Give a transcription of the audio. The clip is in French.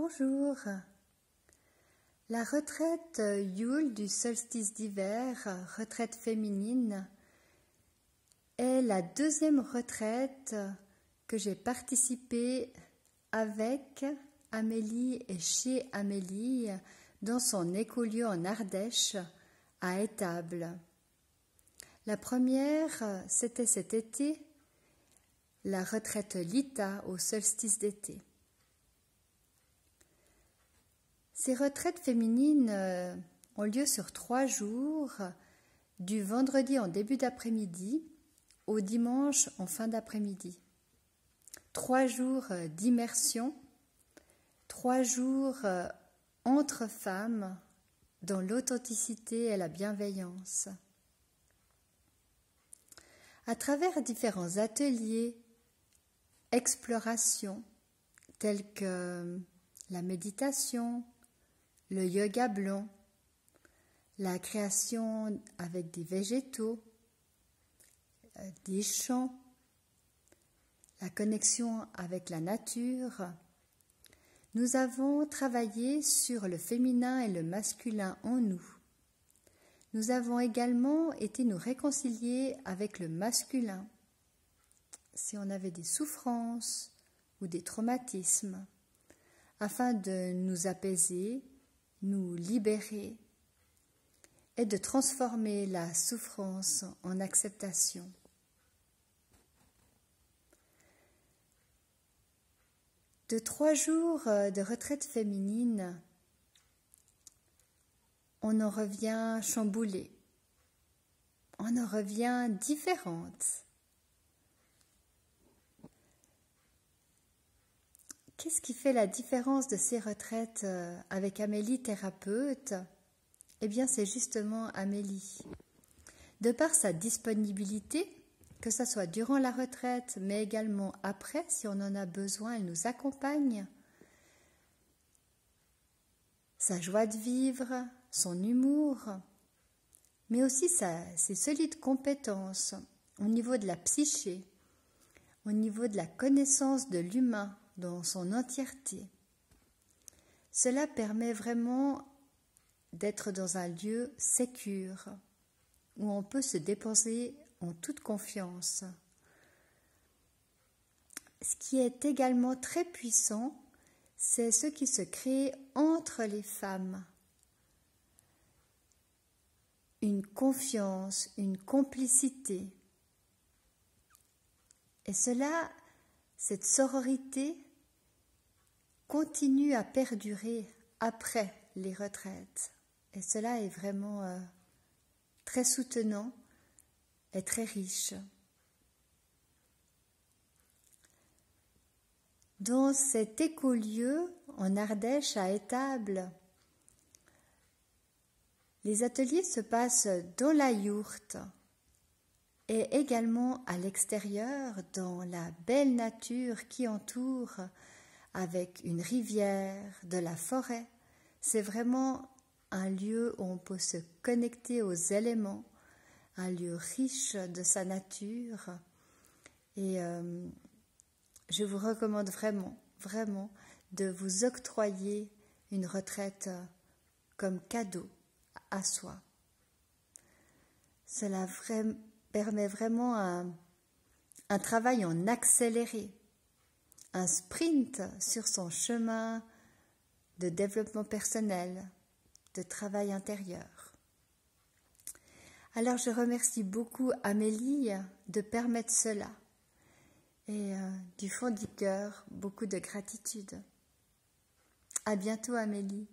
Bonjour. La retraite Yule du solstice d'hiver, retraite féminine, est la deuxième retraite que j'ai participé avec Amélie et chez Amélie dans son écolieu en Ardèche, à Étable. La première, c'était cet été, la retraite Lita au solstice d'été. Ces retraites féminines ont lieu sur 3 jours, du vendredi en début d'après-midi au dimanche en fin d'après-midi. 3 jours d'immersion, 3 jours entre femmes dans l'authenticité et la bienveillance. À travers différents ateliers, explorations, tels que la méditation, le yoga blanc, la création avec des végétaux, des chants, la connexion avec la nature, nous avons travaillé sur le féminin et le masculin en nous. Nous avons également été nous réconcilier avec le masculin, si on avait des souffrances ou des traumatismes, afin de nous apaiser, nous libérer et de transformer la souffrance en acceptation. De 3 jours de retraite féminine, on en revient chamboulée, on en revient différente. Qu'est-ce qui fait la différence de ces retraites avec Amélie, thérapeute? Eh bien, c'est justement Amélie. De par sa disponibilité, que ce soit durant la retraite, mais également après, si on en a besoin, elle nous accompagne. Sa joie de vivre, son humour, mais aussi ses solides compétences au niveau de la psyché, au niveau de la connaissance de l'humain dans son entièreté. Cela permet vraiment d'être dans un lieu sécure, où on peut se déposer en toute confiance. Ce qui est également très puissant, c'est ce qui se crée entre les femmes. Une confiance, une complicité. Et cela, cette sororité, continue à perdurer après les retraites. Et cela est vraiment très soutenant et très riche. Dans cet écolieu en Ardèche à Étable, les ateliers se passent dans la yourte et également à l'extérieur, dans la belle nature qui entoure, avec une rivière, de la forêt. C'est vraiment un lieu où on peut se connecter aux éléments, un lieu riche de sa nature. Et je vous recommande vraiment de vous octroyer une retraite comme cadeau à soi. Cela permet vraiment un travail en accéléré, un sprint sur son chemin de développement personnel, de travail intérieur. Alors je remercie beaucoup Amélie de permettre cela et du fond du cœur, beaucoup de gratitude. À bientôt Amélie.